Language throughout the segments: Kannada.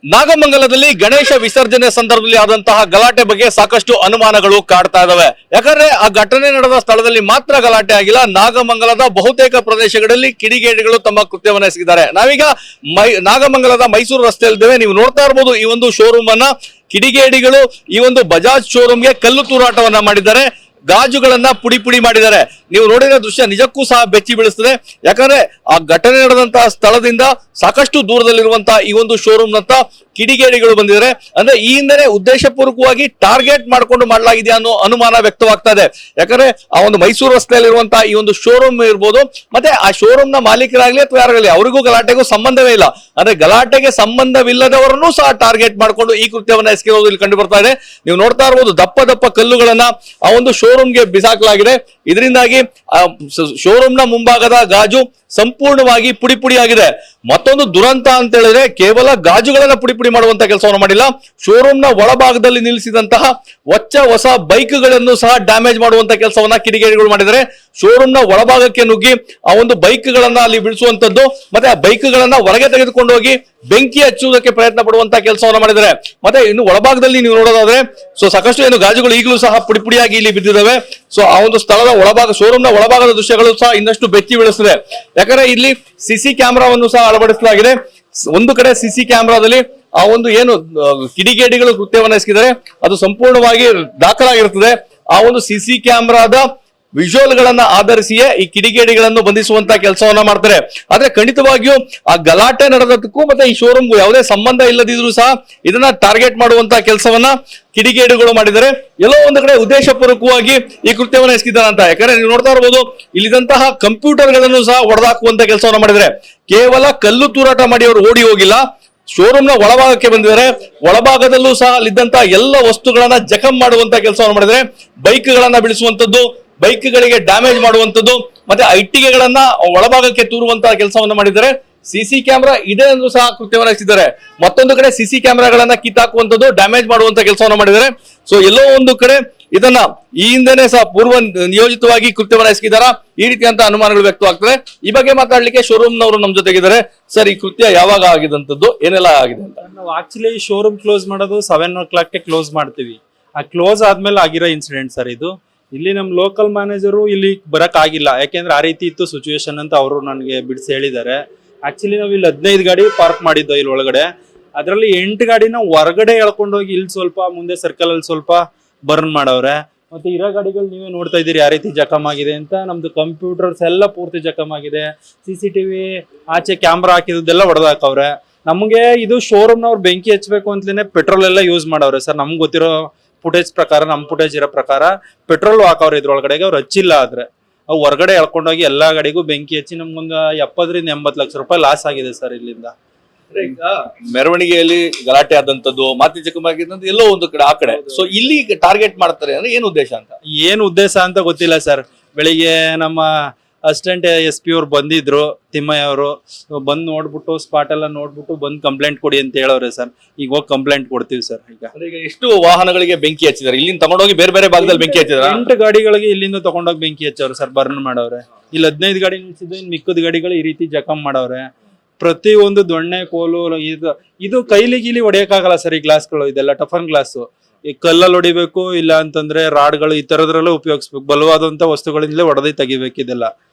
ನಾಗಮಂಗಲದಲ್ಲಿ ಗಣೇಶ ವಿಸರ್ಜನೆ ಸಂದರ್ಭದಲ್ಲಿ ಆದಂತಹ ಗಲಾಟೆ ಬಗ್ಗೆ ಸಾಕಷ್ಟು ಅನುಮಾನಗಳು ಕಾಡ್ತಾ ಇದಾವೆ. ಯಾಕಂದ್ರೆ ಆ ಘಟನೆ ನಡೆದ ಸ್ಥಳದಲ್ಲಿ ಮಾತ್ರ ಗಲಾಟೆ ಆಗಿಲ್ಲ, ನಾಗಮಂಗಲದ ಬಹುತೇಕ ಪ್ರದೇಶಗಳಲ್ಲಿ ಕಿಡಿಗೇಡಿಗಳು ತಮ್ಮ ಕೃತ್ಯವನ್ನು ಎಸಗಿದ್ದಾರೆ. ನಾವೀಗ ನಾಗಮಂಗಲದ ಮೈಸೂರು ರಸ್ತೆಯಲ್ಲಿದ್ದೇವೆ. ನೀವು ನೋಡ್ತಾ ಇರಬಹುದು ಈ ಒಂದು ಶೋರೂಮ್ ಅನ್ನ ಕಿಡಿಗೇಡಿಗಳು ಈ ಒಂದು ಬಜಾಜ್ ಶೋರೂಮ್ಗೆ ಕಲ್ಲು ತೂರಾಟವನ್ನ ಮಾಡಿದ್ದಾರೆ, ಗಾಜುಗಳನ್ನ ಪುಡಿ ಪುಡಿ ಮಾಡಿದ್ದಾರೆ. ನೀವು ನೋಡಿರೋ ದೃಶ್ಯ ನಿಜಕ್ಕೂ ಸಹ ಬೆಚ್ಚಿ ಬೀಳಿಸ್ತದೆ. ಯಾಕಂದ್ರೆ ಆ ಘಟನೆ ನಡೆದಂತಹ ಸ್ಥಳದಿಂದ ಸಾಕಷ್ಟು ದೂರದಲ್ಲಿರುವಂತಹ ಈ ಒಂದು ಶೋರೂಮ್ ನತ್ತ ಕಿಡಿಗೇಡಿಗಳು ಬಂದಿದ್ದಾರೆ. ಅಂದ್ರೆ ಈ ಹಿಂದೆ ಉದ್ದೇಶಪೂರ್ವಕವಾಗಿ ಟಾರ್ಗೆಟ್ ಮಾಡ್ಕೊಂಡು ಮಾಡಲಾಗಿದೆ ಅನ್ನೋ ಅನುಮಾನ ವ್ಯಕ್ತವಾಗ್ತಾ ಇದೆ. ಯಾಕಂದ್ರೆ ಆ ಒಂದು ಮೈಸೂರು ರಸ್ತೆಯಲ್ಲಿರುವಂತಹ ಈ ಒಂದು ಶೋರೂಮ್ ಇರ್ಬೋದು, ಮತ್ತೆ ಆ ಶೋರೂಮ್ ನ ಮಾಲೀಕರಾಗ್ಲಿ ಅಥವಾ ಯಾರಾಗಲಿ ಅವರಿಗೂ ಗಲಾಟೆಗೂ ಸಂಬಂಧವೇ ಇಲ್ಲ. ಅಂದ್ರೆ ಗಲಾಟೆಗೆ ಸಂಬಂಧವಿಲ್ಲದವರನ್ನು ಸಹ ಟಾರ್ಗೆಟ್ ಮಾಡಿಕೊಂಡು ಈ ಕೃತ್ಯವನ್ನ ಎಸಗಿರೋದು ಇಲ್ಲಿ ಕಂಡು ಬರ್ತಾ ಇದೆ. ನೀವು ನೋಡ್ತಾ ಇರಬಹುದು ದಪ್ಪ ದಪ್ಪ ಕಲ್ಲುಗಳನ್ನ ಆ ಒಂದು ಶೋರೂಮ್ಗೆ ಬಿಸಾಕಲಾಗಿದೆ. ಇದರಿಂದಾಗಿ ಶೋರೂಮ್ ನ ಮುಂಭಾಗದ ಗಾಜು ಸಂಪೂರ್ಣವಾಗಿ ಪುಡಿ ಪುಡಿ ಆಗಿದೆ. ಮತ್ತೊಂದು ದುರಂತ ಅಂತ ಹೇಳಿದ್ರೆ ಕೇವಲ ಗಾಜುಗಳನ್ನ ಪುಡಿ ಪುಡಿ ಮಾಡುವಂತ ಕೆಲಸವನ್ನು ಮಾಡಿಲ್ಲ, ಶೋರೂಮ್ ನ ಒಳಭಾಗದಲ್ಲಿ ನಿಲ್ಲಿಸಿದಂತಹ ಹೊಸ ಬೈಕ್ಗಳನ್ನು ಸಹ ಡ್ಯಾಮೇಜ್ ಮಾಡುವಂತ ಕೆಲಸವನ್ನ ಕಿಡಿಗೇಡಿಗಳು ಮಾಡಿದ್ದಾರೆ. ಶೋರೂಮ್ ನ ಒಳಭಾಗಕ್ಕೆ ನುಗ್ಗಿ ಆ ಒಂದು ಬೈಕ್ಗಳನ್ನ ಅಲ್ಲಿ ಬಿಡಿಸುವಂತದ್ದು, ಮತ್ತೆ ಆ ಬೈಕ್ಗಳನ್ನ ಹೊರಗೆ ತೆಗೆದುಕೊಂಡು ಹೋಗಿ ಬೆಂಕಿ ಹಚ್ಚುವುದಕ್ಕೆ ಪ್ರಯತ್ನ ಪಡುವಂತ ಕೆಲಸವನ್ನ ಮಾಡಿದ್ದಾರೆ. ಮತ್ತೆ ಇನ್ನು ಒಳಭಾಗದಲ್ಲಿ ನೀವು ನೋಡೋದಾದ್ರೆ ಸಾಕಷ್ಟು ಏನು ಗಾಜುಗಳು ಈಗಲೂ ಸಹ ಪುಡಿ ಪುಡಿಯಾಗಿ ಇಲ್ಲಿ ಬಿದ್ದಿದ್ದಾವೆ. ಆ ಒಂದು ಸ್ಥಳದ ಒಳಭಾಗ, ಶೋರೂಮ್ ನ ಒಳಭಾಗದ ದೃಶ್ಯಗಳು ಸಹ ಇನ್ನಷ್ಟು ಬೆಚ್ಚಿ ಬೀಳಿಸಿದೆ. ಯಾಕಂದ್ರೆ ಇಲ್ಲಿ ಸಿಸಿ ಕ್ಯಾಮೆರಾವನ್ನು ಸಹ ಅಳವಡಿಸಲಾಗಿದೆ. ಒಂದು ಕಡೆ ಸಿಸಿ ಕ್ಯಾಮೆರಾದಲ್ಲಿ ಆ ಒಂದು ಏನು ಕಿಡಿಗೇಡಿಗಳು ಕೃತ್ಯವನ್ನು ಎಸಗಿದರೆ ಅದು ಸಂಪೂರ್ಣವಾಗಿ ದಾಖಲಾಗಿರುತ್ತದೆ. ಆ ಒಂದು ಸಿಸಿ ಕ್ಯಾಮೆರಾದ ವಿಜುವಲ್ ಗಳನ್ನ ಆಧರಿಸಿಯೇ ಈ ಕಿಡಿಗೇಡಿಗಳನ್ನು ಬಂಧಿಸುವಂತ ಕೆಲಸವನ್ನ ಮಾಡ್ತಾರೆ. ಆದ್ರೆ ಖಂಡಿತವಾಗಿಯೂ ಆ ಗಲಾಟೆ ನಡೆದಕ್ಕೂ ಮತ್ತೆ ಈ ಶೋರೂಮ್ಗೂ ಯಾವುದೇ ಸಂಬಂಧ ಇಲ್ಲದಿದ್ರು ಸಹ ಇದನ್ನ ಟಾರ್ಗೆಟ್ ಮಾಡುವಂತ ಕೆಲಸವನ್ನ ಕಿಡಿಗೇಡಿಗಳು ಮಾಡಿದರೆ, ಎಲ್ಲೋ ಒಂದು ಕಡೆ ಉದ್ದೇಶಪೂರ್ವಕವಾಗಿ ಈ ಕೃತ್ಯವನ್ನು ಎಸಗಿದ್ದಾರೆ ಅಂತ. ಯಾಕಂದ್ರೆ ನೀವು ನೋಡ್ತಾ ಇರಬಹುದು ಇಲ್ಲಿದಂತಹ ಕಂಪ್ಯೂಟರ್ ಗಳನ್ನು ಸಹ ಹೊಡೆದಾಕುವಂತ ಕೆಲಸವನ್ನ ಮಾಡಿದರೆ, ಕೇವಲ ಕಲ್ಲು ತೂರಾಟ ಮಾಡಿ ಅವರು ಓಡಿ ಹೋಗಿಲ್ಲ, ಶೋರೂಮ್ ನ ಒಳಭಾಗಕ್ಕೆ ಬಂದಿದ್ದಾರೆ. ಒಳಭಾಗದಲ್ಲೂ ಸಹ ಅಲ್ಲಿದ್ದಂತಹ ಎಲ್ಲ ವಸ್ತುಗಳನ್ನ ಜಖಂ ಮಾಡುವಂತ ಕೆಲಸವನ್ನು ಮಾಡಿದರೆ, ಬೈಕ್ ಗಳನ್ನ ಬಿಡಿಸುವಂತದ್ದು, ಬೈಕ್ ಗಳಿಗೆ ಡ್ಯಾಮೇಜ್ ಮಾಡುವಂತದ್ದು, ಮತ್ತೆ ಇಟ್ಟಿಗೆಗಳನ್ನ ಒಳಭಾಗಕ್ಕೆ ತೂರುವಂತಹ ಕೆಲಸವನ್ನ ಮಾಡಿದ್ದಾರೆ. ಸಿಸಿ ಕ್ಯಾಮೆರಾ ಇದೆ ಎಂದು ಸಹ ಕೃತ್ಯವನ್ನು ಎಸಗಿದ್ದಾರೆ. ಮತ್ತೊಂದು ಕಡೆ ಸಿಸಿ ಕ್ಯಾಮೆರಾಗಳನ್ನ ಕಿತ್ತಾಕುವಂತದ್ದು, ಡ್ಯಾಮೇಜ್ ಮಾಡುವಂತ ಕೆಲಸವನ್ನ ಮಾಡಿದ್ದಾರೆ. ಎಲ್ಲೋ ಒಂದು ಕಡೆ ಇದನ್ನ ಈ ಹಿಂದೆನೆ ಸಹ ಪೂರ್ವ ನಿಯೋಜಿತವಾಗಿ ಕೃತ್ಯವನ್ನ ಎಸಗಿದಾರ, ಈ ರೀತಿಯಂತ ಅನುಮಾನಗಳು ವ್ಯಕ್ತವಾಗ್ತದೆ. ಈ ಬಗ್ಗೆ ಮಾತಾಡ್ಲಿಕ್ಕೆ ಶೋರೂಮ್ ನವರು ನಮ್ ಜೊತೆಗಿದ್ದಾರೆ. ಸರ್, ಈ ಕೃತ್ಯ ಯಾವಾಗ ಆಗಿದಂತದ್ದು, ಏನೆಲ್ಲ ಆಗಿದೆ ಅಂತ? ನಾವು ಆಕ್ಚುಲಿ ಶೋರೂಮ್ ಕ್ಲೋಸ್ ಮಾಡೋದು 7 o'clock ಕ್ಲೋಸ್ ಮಾಡ್ತೀವಿ. ಆ ಕ್ಲೋಸ್ ಆದ್ಮೇಲೆ ಆಗಿರೋ ಇನ್ಸಿಡೆಂಟ್ ಸರ್ ಇದು. ಇಲ್ಲಿ ನಮ್ ಲೋಕಲ್ ಮ್ಯಾನೇಜರು ಇಲ್ಲಿ ಬರಕ್ ಆಗಿಲ್ಲ, ಯಾಕೆಂದ್ರೆ ಆ ರೀತಿ ಇತ್ತು ಸಿಚುವೇಶನ್ ಅಂತ ಅವರು ನನಗೆ ಬಿಡಿಸಿ ಹೇಳಿದ್ದಾರೆ. ಆಕ್ಚುಲಿ ನಾವು ಇಲ್ಲಿ 15 ಗಾಡಿ ಪಾರ್ಕ್ ಮಾಡಿದ್ದು ಇಲ್ಲಿ ಒಳಗಡೆ, ಅದರಲ್ಲಿ 8 ಗಾಡಿನ ಹೊರಗಡೆ ಎಳ್ಕೊಂಡೋಗಿ ಇಲ್ಲಿ ಸ್ವಲ್ಪ ಮುಂದೆ ಸರ್ಕಲ್ ಅಲ್ಲಿ ಸ್ವಲ್ಪ ಬರ್ನ್ ಮಾಡವ್ರೆ. ಮತ್ತೆ ಇರೋ ಗಾಡಿಗಳು ನೀವೇ ನೋಡ್ತಾ ಇದ್ದೀರಿ ಯಾವ ರೀತಿ ಜಖಮ್ ಆಗಿದೆ ಅಂತ. ನಮ್ದು ಕಂಪ್ಯೂಟರ್ಸ್ ಎಲ್ಲ ಪೂರ್ತಿ ಜಖಮ್ ಆಗಿದೆ. CCTV ಆಚೆ ಕ್ಯಾಮ್ರಾ ಹಾಕಿದ್ದೆಲ್ಲ ಹೊಡೆದಾಕವ್ರೆ. ನಮ್ಗೆ ಇದು ಶೋರೂಮ್ ನವ್ರು ಬೆಂಕಿ ಹಚ್ಬೇಕು ಅಂತಲೇ ಪೆಟ್ರೋಲ್ ಎಲ್ಲ ಯೂಸ್ ಮಾಡವ್ರೆ ಸರ್. ನಮ್ಗೆ ಗೊತ್ತಿರೋ ಫುಟೇಜ್ ಪ್ರಕಾರ, ನಮ್ ಫುಟೇಜ್ ಇರೋ ಪ್ರಕಾರ ಪೆಟ್ರೋಲ್ ಹಾಕವ್ರೆ ಇದ್ರೊಳಗಡೆಗೆ. ಅವ್ರು ಹಚ್ಚಿಲ್ಲ, ಆದ್ರೆ ಅವು ಹೊರಗಡೆ ಎಳ್ಕೊಂಡೋಗಿ ಎಲ್ಲಾ ಗಾಡಿಗೂ ಬೆಂಕಿ ಹಚ್ಚಿ ನಮ್ಗೊಂದು 70 ರಿಂದ 80 ಲಕ್ಷ ರೂಪಾಯಿ ಲಾಸ್ ಆಗಿದೆ ಸರ್ ಇಲ್ಲಿಂದ. ಈಗ ಮೆರವಣಿಗೆಯಲ್ಲಿ ಗಲಾಟೆ ಆದಂತದ್ದು, ಮಾತಿ ಚಕಮಾಗಿದ್ದಂತ ಎಲ್ಲೋ ಒಂದು ಕಡೆ ಆ ಕಡೆ, ಇಲ್ಲಿ ಟಾರ್ಗೆಟ್ ಮಾಡ್ತಾರೆ ಅಂದ್ರೆ ಏನು ಉದ್ದೇಶ ಅಂತ? ಏನು ಉದ್ದೇಶ ಅಂತ ಗೊತ್ತಿಲ್ಲ ಸರ್. ಬೆಳಿಗ್ಗೆ ನಮ್ಮ ಅಸಿಸ್ಟೆಂಟ್ SP ಅವ್ರು ಬಂದಿದ್ರು, ತಿಮ್ಮಯ್ಯ ಅವರು ಬಂದ್ ನೋಡ್ಬಿಟ್ಟು ಸ್ಪಾಟ್ ಎಲ್ಲ ನೋಡ್ಬಿಟ್ಟು ಬಂದ್ ಕಂಪ್ಲೇಂಟ್ ಕೊಡಿ ಅಂತ ಹೇಳವ್ರೆ ಸರ್. ಈಗ ಹೋಗಿ ಕಂಪ್ಲೇಂಟ್ ಕೊಡ್ತೀವಿ ಸರ್. ಈಗ ಎಷ್ಟು ವಾಹನಗಳಿಗೆ ಬೆಂಕಿ ಹಚ್ಚಿದ್ದಾರೆ? ಇಲ್ಲಿಂದ ತಗೊಂಡೋಗಿ ಬೇರೆ ಬೇರೆ ಭಾಗದಲ್ಲಿ ಬೆಂಕಿ ಹಚ್ಚಿದ್ದಾರೆ. 8 ಗಾಡಿಗಳಿಗೆ ಇಲ್ಲಿಂದ ತಗೊಂಡೋಗಿ ಬೆಂಕಿ ಹಚ್ಚವ್ರೆ ಸರ್, ಬರ್ನ್ ಮಾಡವ್ರೆ. ಇಲ್ಲಿ 15 ಗಾಡಿ ನಿಲ್ಸಿದ್ದು, ಇನ್ ಮಿಕ್ಕದ ಗಾಡಿಗಳು ಈ ರೀತಿ ಜಖಮ್ ಮಾಡವ್ರೆ. ಪ್ರತಿ ಒಂದು ದೊಣ್ಣೆ ಕೋಲು ಇದು ಕೈಲಿ ಗೀಲಿ ಹೊಡೆಯಕ್ಕಾಗಲ್ಲ ಸರ್. ಈ ಗ್ಲಾಸ್ಗಳು ಇದೆಲ್ಲ ಟಫನ್ ಗ್ಲಾಸು, ಈ ಕಲ್ಲಲ್ಲಿ ಹೊಡಿಬೇಕು, ಇಲ್ಲ ಅಂತಂದ್ರೆ ರಾಡ್ಗಳು ಈ ತರದ್ರಲ್ಲೂ ಉಪಯೋಗಿಸ್ಬೇಕು. ಬಲವಾದಂತ ವಸ್ತುಗಳಿಂದಲೇ ಹೊಡೆದಿ ತೆಗಿಬೇಕು. ಇದೆಲ್ಲ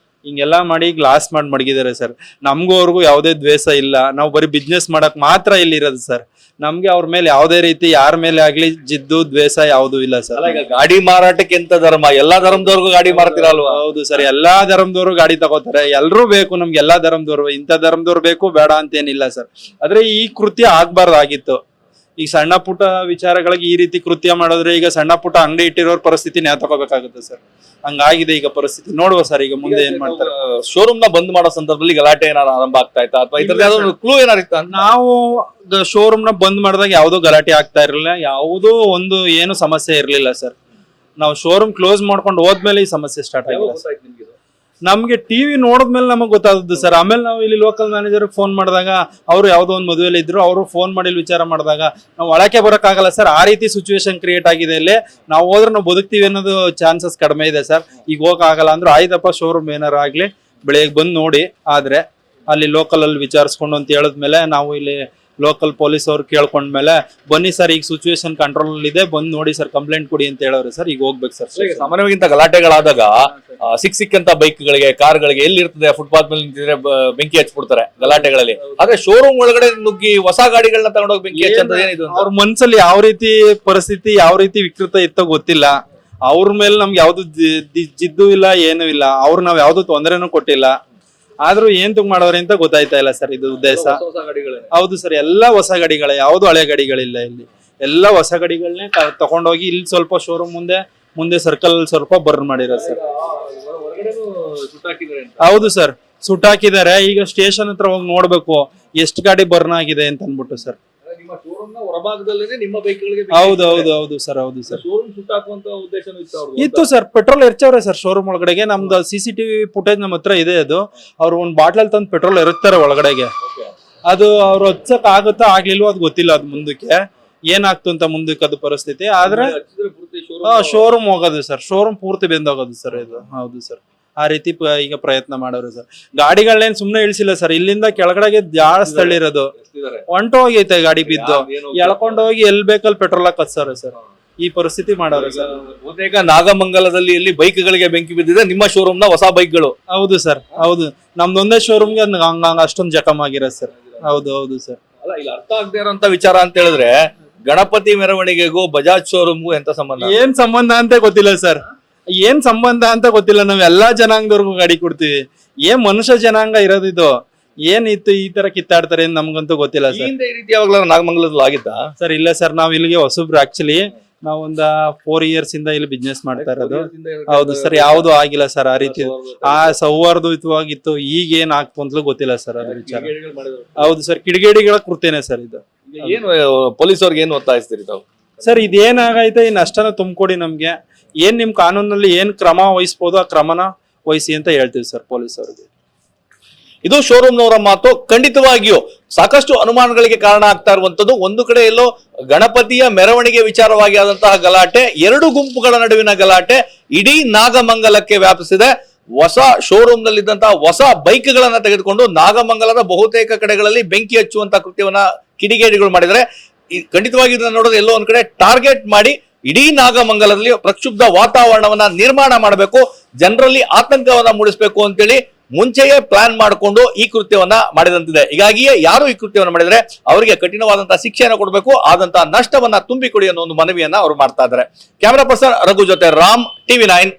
ಹಿಂಗೆಲ್ಲಾ ಮಾಡಿ ಗ್ಲಾಸ್ ಮಾಡಿ ಮಡಗಿದ್ದಾರೆ ಸರ್. ನಮ್ಗೂ ಅವ್ರಿಗೂ ಯಾವುದೇ ದ್ವೇಷ ಇಲ್ಲ, ನಾವು ಬರೀ ಬಿಸ್ನೆಸ್ ಮಾಡಕ್ ಮಾತ್ರ ಇಲ್ಲಿ ಇರೋದು ಸರ್. ನಮ್ಗೆ ಅವ್ರ ಮೇಲೆ ಯಾವುದೇ ರೀತಿ ಯಾರ ಮೇಲೆ ಆಗ್ಲಿ ಜಿದ್ದು ದ್ವೇಷ ಯಾವುದೂ ಇಲ್ಲ ಸರ್. ಗಾಡಿ ಮಾರಾಟಕ್ಕೆ ಎಂತ ಧರ್ಮ? ಎಲ್ಲಾ ಧರ್ಮದವ್ರಿಗೂ ಗಾಡಿ ಮಾರ್ತಿರಲ್ವಾ? ಹೌದು ಸರ್, ಎಲ್ಲಾ ಧರ್ಮದವರು ಗಾಡಿ ತಗೋತಾರೆ. ಎಲ್ರೂ ಬೇಕು, ನಮ್ಗೆ ಎಲ್ಲಾ ಧರ್ಮದವ್ರು, ಇಂಥ ಧರ್ಮದವ್ರು ಬೇಕು ಬೇಡ ಅಂತ ಏನಿಲ್ಲ ಸರ್. ಆದ್ರೆ ಈ ಕೃತ್ಯ ಆಗ್ಬಾರ್ದಾಗಿತ್ತು. ಈಗ ಸಣ್ಣ ಪುಟ್ಟ ವಿಚಾರಗಳಿಗೆ ಈ ರೀತಿ ಕೃತ್ಯ ಮಾಡಿದ್ರೆ ಈಗ ಸಣ್ಣ ಪುಟ್ಟ ಅಂಗಡಿ ಇಟ್ಟಿರೋರ್ ಪರಿಸ್ಥಿತಿ ನ್ಯಾಯ ತಗೋಬೇಕಾಗುತ್ತೆ ಸರ್. ಹಂಗಾಗಿದೆ ಈಗ ಪರಿಸ್ಥಿತಿ. ನೋಡುವ ಸರ್ ಈಗ ಮುಂದೆ ಏನ್ ಮಾಡ್ತಾರೆ. ಶೋರೂಮ್ ನ ಬಂದ್ ಮಾಡೋ ಸಂದರ್ಭದಲ್ಲಿ ಗಲಾಟೆ ಏನಾದ್ರು ಆರಂಭ ಆಗ್ತಾ ಇತ್ತಾ, ಅಥವಾ ಇದ್ರಲ್ಲಿ ಯಾವ್ದಾದ್ರು ಕ್ಲೂ ಏನಾರಿತ್ತ? ನಾವು ಶೋರೂಮ್ ನ ಬಂದ್ ಮಾಡಿದಾಗ ಯಾವ್ದೋ ಗಲಾಟೆ ಆಗ್ತಾ ಇರಲಿಲ್ಲ, ಯಾವುದೋ ಒಂದು ಏನು ಸಮಸ್ಯೆ ಇರ್ಲಿಲ್ಲ ಸರ್. ನಾವು ಶೋರೂಮ್ ಕ್ಲೋಸ್ ಮಾಡ್ಕೊಂಡು ಹೋದ್ಮೇಲೆ ಈ ಸಮಸ್ಯೆ ಸ್ಟಾರ್ಟ್ ಆಗಿದೆ. ನಮ್ಗೆ ಟಿವಿ ನೋಡಿದ್ಮೇಲೆ ನಮಗ್ ಗೊತ್ತಾದದ್ದು ಸರ್. ಆಮೇಲೆ ನಾವು ಇಲ್ಲಿ ಲೋಕಲ್ ಮ್ಯಾನೇಜರ್ ಫೋನ್ ಮಾಡಿದಾಗ ಅವರು ಯಾವ್ದೋ ಒಂದು ಮದುವೆಲಿ ಇದ್ರು, ಅವರು ಫೋನ್ ಮಾಡಿ ವಿಚಾರ ಮಾಡಿದಾಗ ನಾವು ಒಳಕ್ಕೆ ಬರೋಕ್ಕಾಗಲ್ಲ ಸರ್. ಆ ರೀತಿ ಸಿಚುವೇಶನ್ ಕ್ರಿಯೇಟ್ ಆಗಿದೆ ಇಲ್ಲಿ. ನಾವು ಹೋದ್ರೆ ನಾವು ಬದುಕ್ತೀವಿ ಅನ್ನೋದು ಚಾನ್ಸಸ್ ಕಡಿಮೆ ಇದೆ ಸರ್. ಈಗ ಹೋಗಕ್ಕಾಗಲ್ಲ ಅಂದ್ರೆ ಆಯ್ತಪ್ಪ, ಶೋರೂಮ್ ಏನಾರು ಆಗ್ಲಿ ಬೆಳಿಗ್ಗೆ ಬಂದು ನೋಡಿ, ಆದ್ರೆ ಅಲ್ಲಿ ಲೋಕಲ್ ಅಲ್ಲಿ ವಿಚಾರಿಸ್ಕೊಂಡು ಅಂತ ಹೇಳಿದ್ಮೇಲೆ ನಾವು ಇಲ್ಲಿ ಲೋಕಲ್ ಪೊಲೀಸ್ ಅವ್ರು ಕೇಳ್ಕೊಂಡ್ಮೇಲೆ ಬನ್ನಿ ಸರ್ ಈಗ ಸಿಚುವೇಶನ್ ಕಂಟ್ರೋಲ್ ಇದೆ ಬಂದು ನೋಡಿ ಸರ್ ಕಂಪ್ಲೇಂಟ್ ಕೊಡಿ ಅಂತ ಹೇಳೋರು ಸರ್. ಈಗ ಹೋಗ್ಬೇಕು ಸರ್. ಸಾಮಾನ್ಯವಾಗಿ ಗಲಾಟೆಗಳಾದಾಗ ಸಿಕ್ಕಂತ ಬೈಕ್ಗಳಿಗೆ ಕಾರ್ಗಳಿಗೆ ಎಲ್ಲಿ ಇರ್ತದೆ ಫುಟ್ಪಾತ್ ಮೇಲೆ ನಿಂತಿದ್ರೆ ಬೆಂಕಿ ಹಚ್ಬಿಡ್ತಾರೆ ಗಲಾಟೆಗಳಲ್ಲಿ. ಆದ್ರೆ ಶೋರೂಮ್ ಒಳಗಡೆ ನುಗ್ಗಿ ಹೊಸ ಗಾಡಿಗಳನ್ನ ತಗೊಂಡೋಗಿ ಬೆಂಕಿ ಹಚ್ಚಂತದ್ದು ಏನಿದು? ಅವ್ರ ಮನ್ಸಲ್ಲಿ ಯಾವ ರೀತಿ ಪರಿಸ್ಥಿತಿ ಯಾವ ರೀತಿ ವಿಕೃತ ಇತ್ತೋ ಗೊತ್ತಿಲ್ಲ. ಅವ್ರ ಮೇಲೆ ನಮ್ಗೆ ಯಾವ್ದು ಜಿದ್ದು ಇಲ್ಲ ಏನು ಇಲ್ಲ. ಅವ್ರು ನಾವ್ ಯಾವ್ದು ತೊಂದರೆನೂ ಕೊಟ್ಟಿಲ್ಲ. ಆದ್ರೂ ಏನ್ ತುಗ್ ಮಾಡೋರಿ ಅಂತ ಗೊತ್ತಾಯ್ತಾ ಇಲ್ಲ ಸರ್ ಇದು ಉದ್ದೇಶ. ಹೌದು ಸರ್, ಎಲ್ಲಾ ಹೊಸ ಗಾಡಿಗಳೇ, ಯಾವ್ದು ಹಳೆ ಗಾಡಿಗಳಿಲ್ಲ ಇಲ್ಲಿ. ಎಲ್ಲಾ ಹೊಸ ಗಾಡಿಗಳನ್ನೇ ತಗೊಂಡೋಗಿ ಇಲ್ಲಿ ಸ್ವಲ್ಪ ಶೋರೂಮ್ ಮುಂದೆ ಸರ್ಕಲ್ ಸ್ವಲ್ಪ ಬರ್ನ್ ಮಾಡಿರೋ ಸರ್. ಹೌದು ಸರ್, ಸುಟ್ಟಾಕಿದ್ದಾರೆ. ಈಗ ಸ್ಟೇಷನ್ ಹತ್ರ ಹೋಗಿ ನೋಡ್ಬೇಕು ಎಷ್ಟು ಗಾಡಿ ಬರ್ನ್ ಆಗಿದೆ ಅಂತ ಅನ್ಬಿಟ್ಟು ಸರ್. ಹೌದು ಸರ್. ಇತ್ತು ಸರ್, ಪೆಟ್ರೋಲ್ ಎರಚವ್ರೆ ಸರ್ ಶೋರೂಮ್ ಒಳಗಡೆಗೆ. ನಮ್ದು CCTV ಫುಟೇಜ್ ನಮ್ಮ ಹತ್ರ ಇದೆ. ಅದು ಅವ್ರು ಒಂದ್ ಬಾಟ್ಲಲ್ಲಿ ತಂದು ಪೆಟ್ರೋಲ್ ಎರಚ್ತಾರೆ ಒಳಗಡೆಗೆ. ಅದು ಅವ್ರು ಹಚ್ಚಕ್ ಆಗುತ್ತಾ ಆಗ್ಲಿಲ್ವೋ ಅದು ಗೊತ್ತಿಲ್ಲ. ಅದು ಮುಂದಕ್ಕೆ ಏನಾಗ್ತು ಅಂತ ಮುಂದಕ್ಕೆ ಅದು ಪರಿಸ್ಥಿತಿ. ಆದ್ರೆ ಶೋರೂಮ್ ಹೋಗೋದು ಸರ್, ಶೋರೂಮ್ ಪೂರ್ತಿ ಬೆಂದೋಗೋದು ಸರ್ ಇದು. ಹೌದು ಸರ್, ಆ ರೀತಿ ಈಗ ಪ್ರಯತ್ನ ಮಾಡೋರು ಸರ್. ಗಾಡಿಗಳೇನ್ ಸುಮ್ನೆ ಇಳಿಸಿಲ್ಲ ಸರ್, ಇಲ್ಲಿಂದ ಕೆಳಗಡೆಗೆ ಜಾಸ್ತಿ ತಳ್ಳಿರೋದು. ಹೊಂಟೋಗೈತೆ ಗಾಡಿ ಬಿದ್ದು, ಎಳ್ಕೊಂಡು ಹೋಗಿ ಎಲ್ ಬೇಕಲ್ಲಿ ಪೆಟ್ರೋಲ್ ಹಾಕತ್ತಾರೆ ಸರ್. ಈ ಪರಿಸ್ಥಿತಿ ಮಾಡೋರು ಸರ್. ಬಹುತೇಕ ನಾಗಮಂಗಲದಲ್ಲಿ ಇಲ್ಲಿ ಬೈಕ್ಗಳಿಗೆ ಬೆಂಕಿ ಬಿದ್ದಿದೆ, ನಿಮ್ಮ ಶೋರೂಮ್ ನ ಹೊಸ ಬೈಕ್ಗಳು. ಹೌದು ಸರ್, ಹೌದು. ನಮ್ದೊಂದೇ ಶೋರೂಮ್ಗೆ ಹಂಗ ಅಷ್ಟೊಂದು ಜಖಮ್ ಆಗಿರೋ ಸರ್. ಹೌದು ಸರ್. ಅಲ್ಲ, ಇಲ್ಲಿ ಅರ್ಥ ಆಗದೆ ಇರೋಂತ ವಿಚಾರ ಅಂತ ಹೇಳಿದ್ರೆ ಗಣಪತಿ ಮೆರವಣಿಗೆಗೂ ಬಜಾಜ್ ಶೋರೂಮ್ಗೂ ಎಂತ ಸಂಬಂಧ? ಏನ್ ಸಂಬಂಧ ಅಂತ ಗೊತ್ತಿಲ್ಲ ಸರ್. ಏನ್ ಸಂಬಂಧ ಅಂತ ಗೊತ್ತಿಲ್ಲ. ನಾವ್ ಎಲ್ಲಾ ಜನಾಂಗದವ್ರಿಗೂ ಗಾಡಿ ಕೊಡ್ತೀವಿ. ಏನ್ ಮನುಷ್ಯ ಜನಾಂಗ ಇರೋದಿದು? ಏನಿತ್ತು ಈ ತರ ಕಿತ್ತಾಡ್ತಾರೆ ಅಂತ ನಮ್ಗಂತೂ ಗೊತ್ತಿಲ್ಲ ಸರ್. ಈ ರೀತಿ ಯಾವಾಗ್ಲೂ ನಾಗಮಂಗಲದಲ್ಲಿ ಆಗಿತ್ತಾ ಸರ್? ಇಲ್ಲ ಸರ್, ನಾವ್ ಇಲ್ಲಿಗೆ ಹೊಸಬ್ರು. ಆಕ್ಚುಲಿ ನಾವೊಂದ 4 years ಇಂದ ಇಲ್ಲಿ ಬಿಸ್ನೆಸ್ ಮಾಡ್ತಾ ಇರೋದು. ಹೌದು ಸರ್, ಯಾವ್ದು ಆಗಿಲ್ಲ ಸರ್ ಆ ರೀತಿ. ಆ ಸೌಹಾರ್ದಯುತವಾಗಿತ್ತು. ಈಗ ಏನ್ ಆಗ್ತು ಅಂತಲೂ ಗೊತ್ತಿಲ್ಲ ಸರ್ ಅದ್ರ ವಿಚಾರ. ಹೌದು ಸರ್, ಕಿಡಿಗೇಡಿಗಳ ಕೃತ್ಯನೇ ಸರ್ ಇದು. ಏನು ಪೊಲೀಸ್ ಅವ್ರಿಗೆ ಏನು ಒತ್ತಾಯಿಸ್ತೀರಿ ತಾವು? ಸರ್, ಇದೇನಾಗೈತೆ ಈ ನಷ್ಟನ ತುಂಬಿಕೊಡಿ ನಮ್ಗೆ. ಏನ್ ನಿಮ್ ಕಾನೂನಲ್ಲಿ ಏನ್ ಕ್ರಮ ವಹಿಸ್ಬೋದು ಆ ಕ್ರಮನ ವಹಿಸಿ ಅಂತ ಹೇಳ್ತೀವಿ ಸರ್ ಪೊಲೀಸ್ ಅವ್ರಿಗೆ. ಇದು ಶೋರೂಮ್ನವರ ಮಾತು. ಖಂಡಿತವಾಗಿಯೂ ಸಾಕಷ್ಟು ಅನುಮಾನಗಳಿಗೆ ಕಾರಣ ಆಗ್ತಾ ಇರುವಂತದ್ದು. ಒಂದು ಕಡೆ ಎಲ್ಲೋ ಗಣಪತಿಯ ಮೆರವಣಿಗೆ ವಿಚಾರವಾಗಿ ಆದಂತಹ ಗಲಾಟೆ, ಎರಡು ಗುಂಪುಗಳ ನಡುವಿನ ಗಲಾಟೆ ಇಡೀ ನಾಗಮಂಗಲಕ್ಕೆ ವ್ಯಾಪಿಸಿದೆ. ಹೊಸ ಶೋರೂಮ್ ನಲ್ಲಿದ್ದಂತಹ ಹೊಸ ಬೈಕ್ ಗಳನ್ನ ತೆಗೆದುಕೊಂಡು ನಾಗಮಂಗಲದ ಬಹುತೇಕ ಕಡೆಗಳಲ್ಲಿ ಬೆಂಕಿ ಹಚ್ಚುವಂತ ಕೃತ್ಯವನ್ನ ಕಿಡಿಗೇಡಿಗಳು ಮಾಡಿದರೆ. ಖಂಡಿತವಾಗಿ ಇದನ್ನ ನೋಡೋದು ಎಲ್ಲೋ ಒಂದ್ ಕಡೆ ಟಾರ್ಗೆಟ್ ಮಾಡಿ ಇಡೀ ನಾಗಮಂಗಲದಲ್ಲಿ ಪ್ರಕ್ಷುಬ್ಧ ವಾತಾವರಣವನ್ನ ನಿರ್ಮಾಣ ಮಾಡಬೇಕು, ಜನರಲ್ಲಿ ಆತಂಕವನ್ನ ಮೂಡಿಸಬೇಕು ಅಂತೇಳಿ ಮುಂಚೆಯೇ ಪ್ಲಾನ್ ಮಾಡಿಕೊಂಡು ಈ ಕೃತ್ಯವನ್ನ ಮಾಡಿದಂತಿದೆ. ಹೀಗಾಗಿಯೇ ಯಾರು ಈ ಕೃತ್ಯವನ್ನ ಮಾಡಿದ್ರೆ ಅವರಿಗೆ ಕಠಿಣವಾದಂತಹ ಶಿಕ್ಷೆಯನ್ನು ಕೊಡಬೇಕು, ಆದಂತಹ ನಷ್ಟವನ್ನ ತುಂಬಿಕೊಡಿ ಅನ್ನೋ ಒಂದು ಮನವಿಯನ್ನ ಅವರು ಮಾಡ್ತಾ ಇದ್ದಾರೆ. ಕ್ಯಾಮರಾ ಪರ್ಸನ್ ರಘು ಜೊತೆ ರಾಮ್, TV9